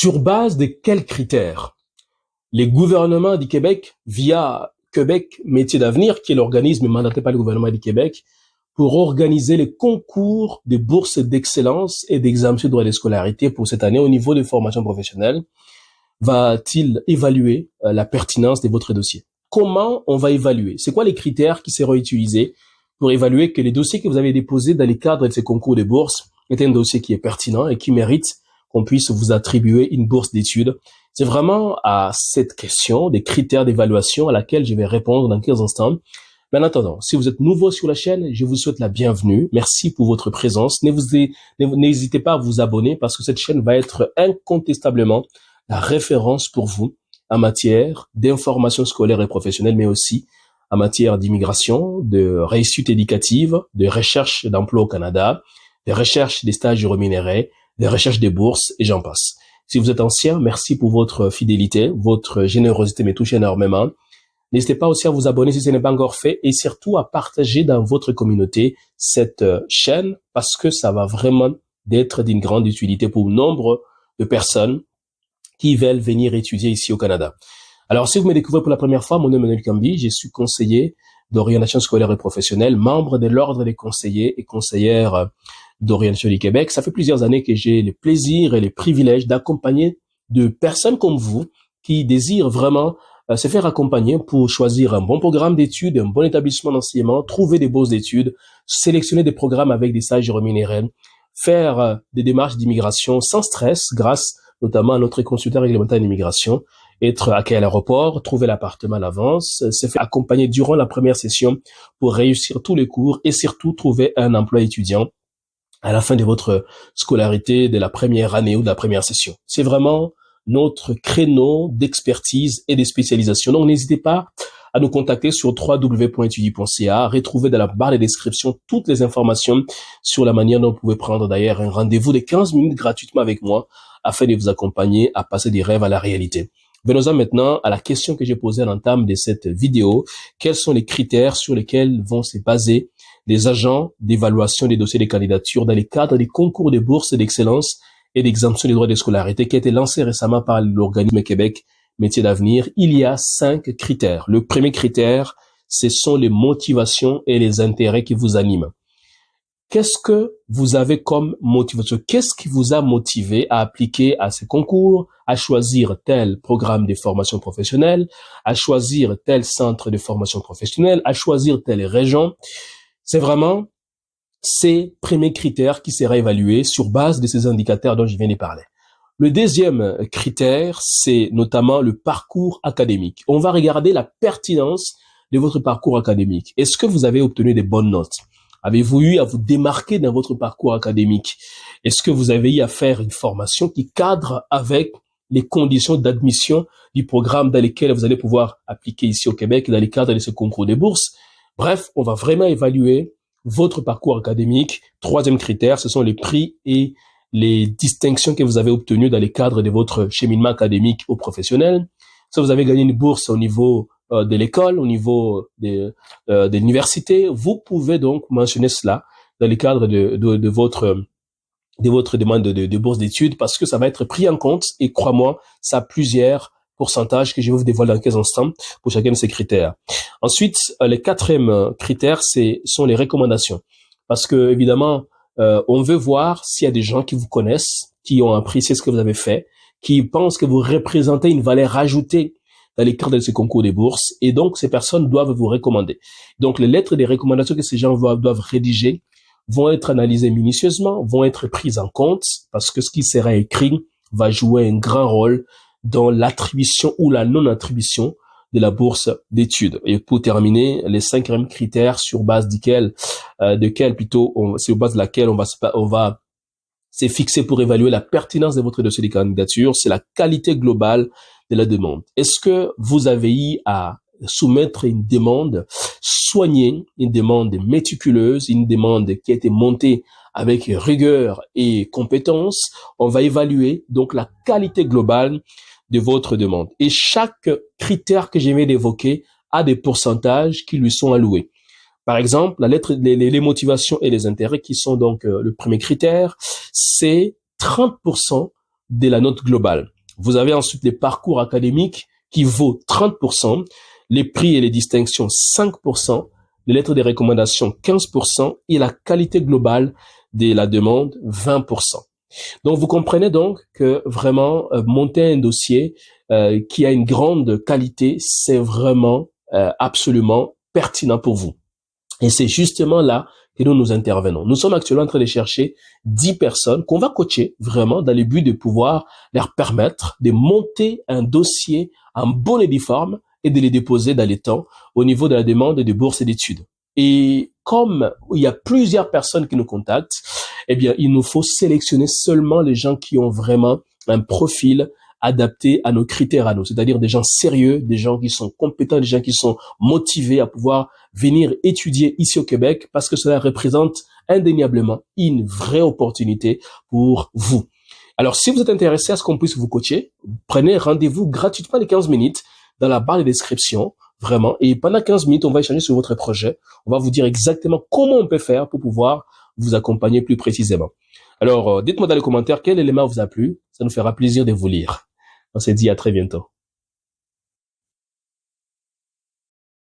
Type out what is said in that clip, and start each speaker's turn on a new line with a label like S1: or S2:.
S1: Sur base de quels critères les gouvernements du Québec, via Québec Métiers d'Avenir, qui est l'organisme mandaté par le gouvernement du Québec, pour organiser les concours de bourses d'excellence et d'exemption de droit de scolarité pour cette année au niveau de formation professionnelle, va-t-il évaluer la pertinence de votre dossier? Comment on va évaluer? C'est quoi les critères qui seront utilisés pour évaluer que les dossiers que vous avez déposés dans les cadres de ces concours de bourses est un dossier qui est pertinent et qui mérite qu'on puisse vous attribuer une bourse d'études? C'est vraiment à cette question des critères d'évaluation à laquelle je vais répondre dans quelques instants. Mais en attendant, si vous êtes nouveau sur la chaîne, je vous souhaite la bienvenue. Merci pour votre présence. N'hésitez pas à vous abonner parce que cette chaîne va être incontestablement la référence pour vous en matière d'information scolaire et professionnelle, mais aussi en matière d'immigration, de réussite éducative, de recherche d'emploi au Canada, de recherche des stages rémunérés, de recherche des bourses, et j'en passe. Si vous êtes ancien, merci pour votre fidélité, votre générosité me touche énormément. N'hésitez pas aussi à vous abonner si ce n'est pas encore fait et surtout à partager dans votre communauté cette chaîne parce que ça va vraiment être d'une grande utilité pour nombre de personnes qui veulent venir étudier ici au Canada. Alors, si vous me découvrez pour la première fois, mon nom est Emmanuel Cambi, je suis conseiller d'orientation scolaire et professionnelle, membre de l'Ordre des conseillers et conseillères d'orientation du Québec. Ça fait plusieurs années que j'ai le plaisir et le privilège d'accompagner de personnes comme vous qui désirent vraiment se faire accompagner pour choisir un bon programme d'études, un bon établissement d'enseignement, trouver des bourses d'études, sélectionner des programmes avec des stages rémunérés, faire des démarches d'immigration sans stress grâce notamment à notre consultant réglementaire d'immigration, être accueilli à l'aéroport, trouver l'appartement à l'avance, se faire accompagner durant la première session pour réussir tous les cours et surtout trouver un emploi étudiant à la fin de votre scolarité de la première année ou de la première session. C'est vraiment notre créneau d'expertise et de spécialisation. Donc, n'hésitez pas à nous contacter sur www.etudie.ca, retrouver dans la barre de description toutes les informations sur la manière dont vous pouvez prendre d'ailleurs un rendez-vous de 15 minutes gratuitement avec moi afin de vous accompagner à passer des rêves à la réalité. Venons-en maintenant à la question que j'ai posée à l'entame de cette vidéo. Quels sont les critères sur lesquels vont se baser les agents d'évaluation des dossiers de candidature dans les cadres des concours de bourses d'excellence et d'exemption des droits de scolarité qui a été lancé récemment par l'organisme Québec Métiers d'Avenir? Il y a 5 critères. Le premier critère, ce sont les motivations et les intérêts qui vous animent. Qu'est-ce que vous avez comme motivation? Qu'est-ce qui vous a motivé à appliquer à ces concours, à choisir tel programme de formation professionnelle, à choisir tel centre de formation professionnelle, à choisir telle région? C'est vraiment ces premiers critères qui seraient évalués sur base de ces indicateurs dont je viens de parler. Le deuxième critère, c'est notamment le parcours académique. On va regarder la pertinence de votre parcours académique. Est-ce que vous avez obtenu des bonnes notes? Avez-vous eu à vous démarquer dans votre parcours académique? Est-ce que vous avez eu à faire une formation qui cadre avec les conditions d'admission du programme dans lesquels vous allez pouvoir appliquer ici au Québec dans le cadre de ce concours de bourses? Bref, on va vraiment évaluer votre parcours académique. Troisième critère, ce sont les prix et les distinctions que vous avez obtenues dans le cadre de votre cheminement académique ou professionnel. Si vous avez gagné une bourse au niveau de l'école, au niveau de l'université, vous pouvez donc mentionner cela dans le cadre de votre demande de bourse d'études parce que ça va être pris en compte et crois-moi, ça a plusieurs pourcentages que je vais vous dévoiler dans quelques instants pour chacun de ces critères. Ensuite, le quatrième critère, sont les recommandations. Parce que, évidemment, on veut voir s'il y a des gens qui vous connaissent, qui ont apprécié ce que vous avez fait, qui pensent que vous représentez une valeur ajoutée dans les cadres de ces concours des bourses. Et donc, ces personnes doivent vous recommander. Donc, les lettres des recommandations que ces gens doivent rédiger vont être analysées minutieusement, vont être prises en compte parce que ce qui sera écrit va jouer un grand rôle dans l'attribution ou la non-attribution de la bourse d'études. Et pour terminer, les 5e critères sur base sur base de laquelle on va se fixer pour évaluer la pertinence de votre dossier de candidature, c'est la qualité globale de la demande. Est-ce que vous avez eu à soumettre une demande soignée, une demande méticuleuse, une demande qui a été montée avec rigueur et compétence? On va évaluer donc la qualité globale de votre demande. Et chaque critère que je viens d'évoquer a des pourcentages qui lui sont alloués. Par exemple, les motivations et les intérêts qui sont donc le premier critère, c'est 30% de la note globale. Vous avez ensuite les parcours académiques qui vaut 30%, les prix et les distinctions 5%, les lettres de recommandation 15% et la qualité globale de la demande 20%. Donc, vous comprenez donc que vraiment monter un dossier qui a une grande qualité, c'est vraiment absolument pertinent pour vous. Et c'est justement là que nous intervenons. Nous sommes actuellement en train de chercher 10 personnes qu'on va coacher vraiment dans le but de pouvoir leur permettre de monter un dossier en bonne et due forme et de les déposer dans les temps au niveau de la demande de bourse d'études. Et comme il y a plusieurs personnes qui nous contactent, eh bien, il nous faut sélectionner seulement les gens qui ont vraiment un profil adapté à nos critères à nous, c'est-à-dire des gens sérieux, des gens qui sont compétents, des gens qui sont motivés à pouvoir venir étudier ici au Québec parce que cela représente indéniablement une vraie opportunité pour vous. Alors, si vous êtes intéressé à ce qu'on puisse vous coacher, prenez rendez-vous gratuitement les 15 minutes dans la barre de description, vraiment. Et pendant 15 minutes, on va échanger sur votre projet. On va vous dire exactement comment on peut faire pour pouvoir vous accompagner plus précisément. Alors, dites-moi dans les commentaires quel élément vous a plu. Ça nous fera plaisir de vous lire. On se dit à très bientôt.